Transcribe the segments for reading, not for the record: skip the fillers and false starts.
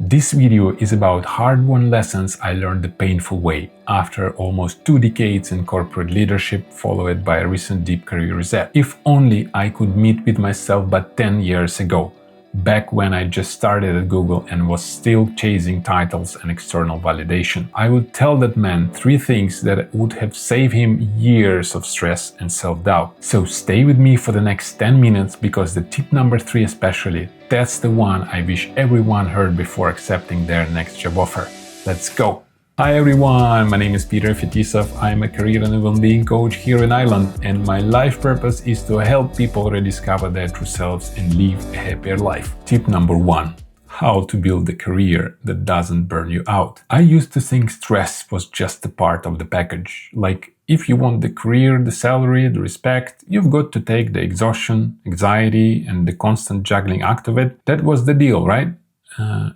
This video is about hard-won lessons I learned the painful way, after almost 2 decades in corporate leadership followed by a recent deep career reset. If only I could meet with myself but 10 years ago, back when I just started at Google and was still chasing titles and external validation. I would tell that man 3 things that would have saved him years of stress and self-doubt. So stay with me for the next 10 minutes, because the tip number 3 especially, that's the one I wish everyone heard before accepting their next job offer. Let's go! Hi everyone, my name is Peter Fetisov. I'm a career and well-being coach here in Ireland, and my life purpose is to help people rediscover their true selves and live a happier life. Tip number 1. How to build a career that doesn't burn you out. I used to think stress was just a part of the package. Like, if you want the career, the salary, the respect, you've got to take the exhaustion, anxiety, and the constant juggling act of it. That was the deal, right?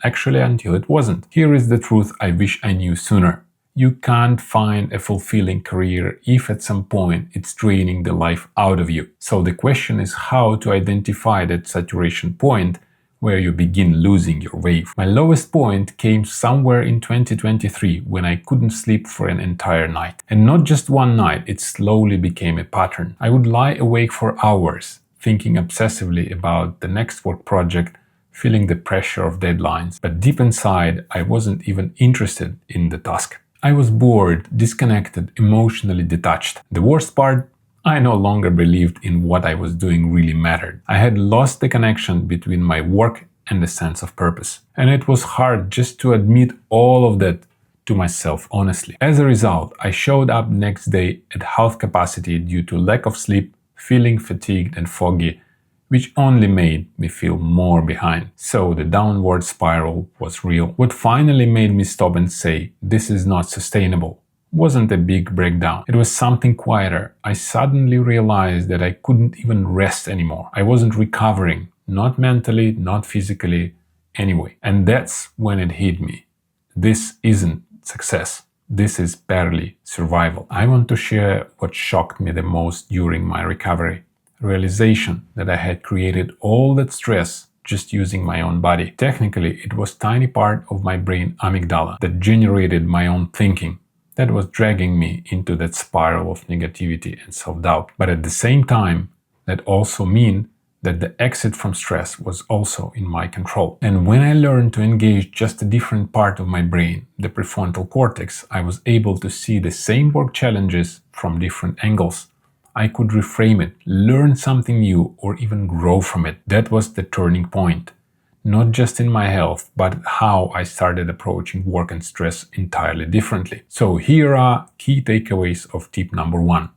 Actually, until it wasn't. Here is the truth I wish I knew sooner. You can't find a fulfilling career if at some point it's draining the life out of you. So the question is how to identify that saturation point where you begin losing your wave. My lowest point came somewhere in 2023 when I couldn't sleep for an entire night. And not just one night, it slowly became a pattern. I would lie awake for hours, thinking obsessively about the next work project, feeling the pressure of deadlines, but deep inside, I wasn't even interested in the task. I was bored, disconnected, emotionally detached. The worst part, I no longer believed in what I was doing really mattered. I had lost the connection between my work and the sense of purpose. And it was hard just to admit all of that to myself honestly. As a result, I showed up next day at half capacity due to lack of sleep, feeling fatigued and foggy, which only made me feel more behind. So the downward spiral was real. What finally made me stop and say, this is not sustainable, wasn't a big breakdown. It was something quieter. I suddenly realized that I couldn't even rest anymore. I wasn't recovering, not mentally, not physically, anyway. And that's when it hit me. This isn't success. This is barely survival. I want to share what shocked me the most during my recovery. Realization that I had created all that stress just using my own body. Technically, it was a tiny part of my brain amygdala that generated my own thinking that was dragging me into that spiral of negativity and self-doubt. But at the same time, that also meant that the exit from stress was also in my control. And when I learned to engage just a different part of my brain, the prefrontal cortex, I was able to see the same work challenges from different angles. I could reframe it, learn something new, or even grow from it. That was the turning point. Not just in my health, but how I started approaching work and stress entirely differently. So here are key takeaways of tip number 1.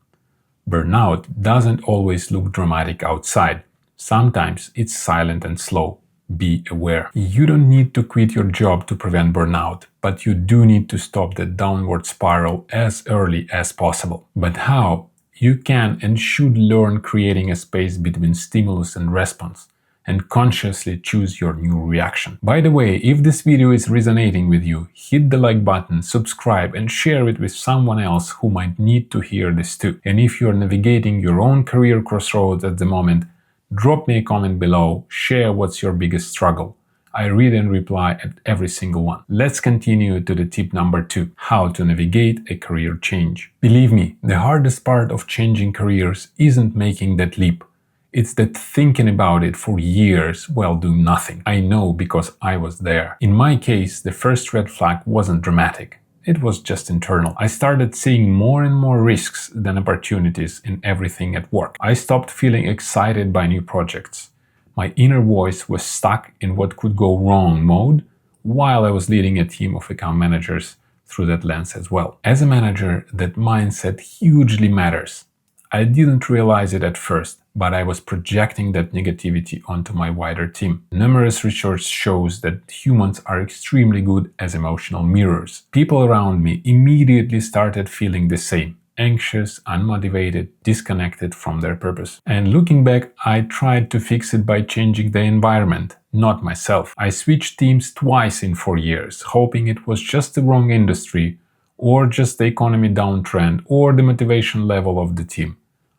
Burnout doesn't always look dramatic outside. Sometimes it's silent and slow. Be aware. You don't need to quit your job to prevent burnout, but you do need to stop the downward spiral as early as possible. But how? You can and should learn creating a space between stimulus and response, and consciously choose your new reaction. By the way, if this video is resonating with you, hit the like button, subscribe, and share it with someone else who might need to hear this too. And if you're navigating your own career crossroads at the moment, drop me a comment below, share what's your biggest struggle. I read and reply at every single one. Let's continue to the tip number 2, how to navigate a career change. Believe me, the hardest part of changing careers isn't making that leap. It's that thinking about it for years while doing nothing. I know because I was there. In my case, the first red flag wasn't dramatic. It was just internal. I started seeing more and more risks than opportunities in everything at work. I stopped feeling excited by new projects. My inner voice was stuck in what could go wrong mode while I was leading a team of account managers through that lens as well. As a manager, that mindset hugely matters. I didn't realize it at first, but I was projecting that negativity onto my wider team. Numerous research shows that humans are extremely good as emotional mirrors. People around me immediately started feeling the same. Anxious, unmotivated, disconnected from their purpose. And looking back, I tried to fix it by changing the environment, not myself. I switched teams twice in 4 years, hoping it was just the wrong industry, or just the economy downtrend, or the motivation level of the team.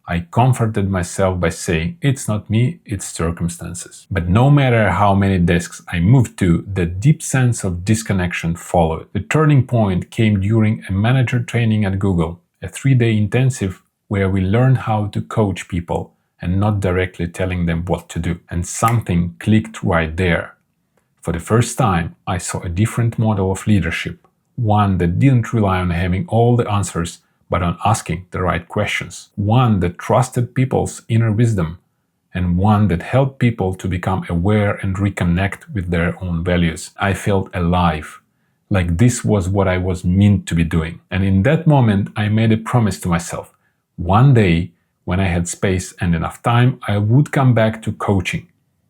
I comforted myself by saying, it's not me, it's circumstances. But no matter how many desks I moved to, the deep sense of disconnection followed. The turning point came during a manager training at Google, a 3-day intensive where we learned how to coach people and not directly telling them what to do. And something clicked right there. For the first time, I saw a different model of leadership, one that didn't rely on having all the answers, but on asking the right questions, one that trusted people's inner wisdom, and one that helped people to become aware and reconnect with their own values. I felt alive, like this was what I was meant to be doing. And in that moment, I made a promise to myself. One day, when I had space and enough time, I would come back to coaching.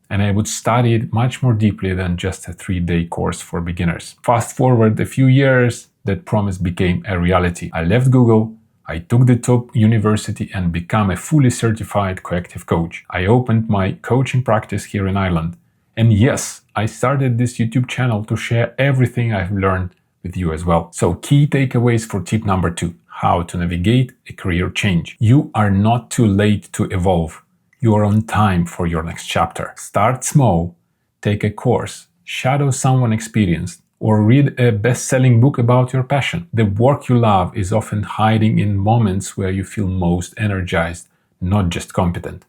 And I would study it much more deeply than just a 3-day course for beginners. Fast forward a few years, that promise became a reality. I left Google, I took the top university and became a fully certified coactive coach. I opened my coaching practice here in Ireland. And yes, I started this YouTube channel to share everything I've learned with you as well. So key takeaways for tip number 2, how to navigate a career change. You are not too late to evolve. You are on time for your next chapter. Start small, take a course, shadow someone experienced, or read a best-selling book about your passion. The work you love is often hiding in moments where you feel most energized, not just competent.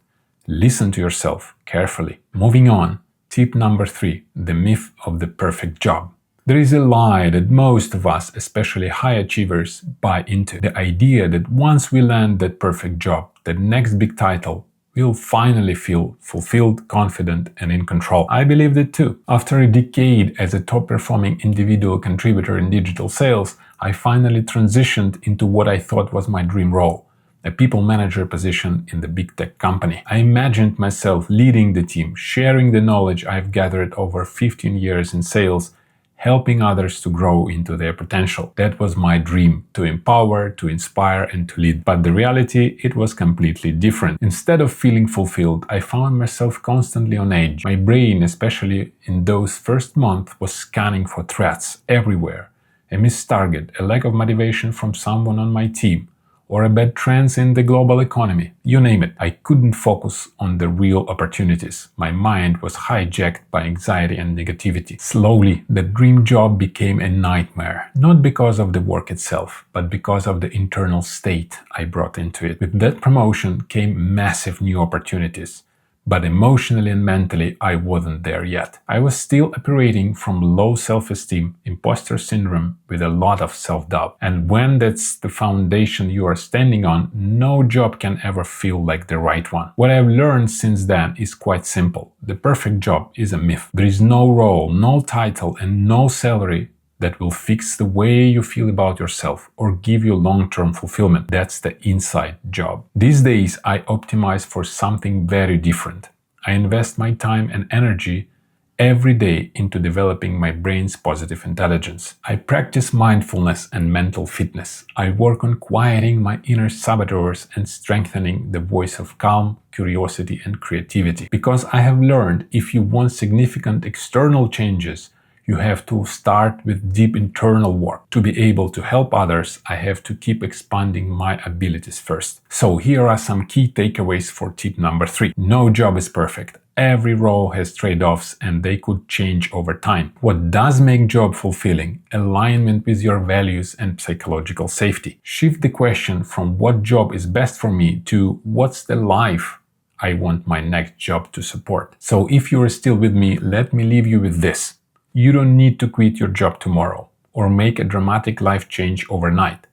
Listen to yourself carefully. Moving on, tip number 3, the myth of the perfect job. There is a lie that most of us, especially high achievers, buy into. The idea that once we land that perfect job, that next big title, we'll finally feel fulfilled, confident, and in control. I believed it too. After a decade as a top-performing individual contributor in digital sales, I finally transitioned into what I thought was my dream role, a people manager position in the big tech company. I imagined myself leading the team, sharing the knowledge I've gathered over 15 years in sales, helping others to grow into their potential. That was my dream, to empower, to inspire, and to lead. But the reality, it was completely different. Instead of feeling fulfilled, I found myself constantly on edge. My brain, especially in those first months, was scanning for threats everywhere. A missed target, a lack of motivation from someone on my team, or a bad trends in the global economy. You name it. I couldn't focus on the real opportunities. My mind was hijacked by anxiety and negativity. Slowly, the dream job became a nightmare, not because of the work itself, but because of the internal state I brought into it. With that promotion came massive new opportunities. But emotionally and mentally, I wasn't there yet. I was still operating from low self-esteem, imposter syndrome, with a lot of self-doubt. And when that's the foundation you are standing on, no job can ever feel like the right one. What I've learned since then is quite simple. The perfect job is a myth. There is no role, no title, and no salary that will fix the way you feel about yourself or give you long-term fulfillment. That's the inside job. These days, I optimize for something very different. I invest my time and energy every day into developing my brain's positive intelligence. I practice mindfulness and mental fitness. I work on quieting my inner saboteurs and strengthening the voice of calm, curiosity, and creativity. Because I have learned if you want significant external changes, you have to start with deep internal work. To be able to help others, I have to keep expanding my abilities first. So here are some key takeaways for tip number 3. No job is perfect. Every role has trade-offs and they could change over time. What does make job fulfilling? Alignment with your values and psychological safety. Shift the question from what job is best for me to what's the life I want my next job to support. So if you are still with me, let me leave you with this. You don't need to quit your job tomorrow or make a dramatic life change overnight,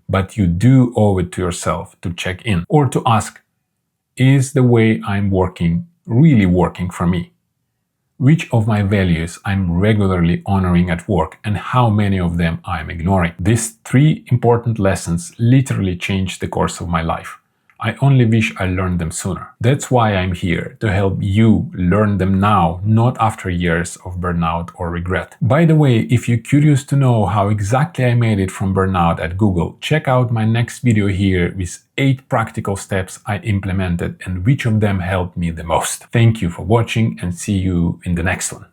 but you do owe it to yourself to check in or to ask, is the way I'm working really working for me? Which of my values I'm regularly honoring at work and how many of them I'm ignoring? These 3 important lessons literally changed the course of my life. I only wish I learned them sooner. That's why I'm here, to help you learn them now, not after years of burnout or regret. By the way, if you're curious to know how exactly I made it from burnout at Google, check out my next video here with 8 practical steps I implemented and which of them helped me the most. Thank you for watching and see you in the next one.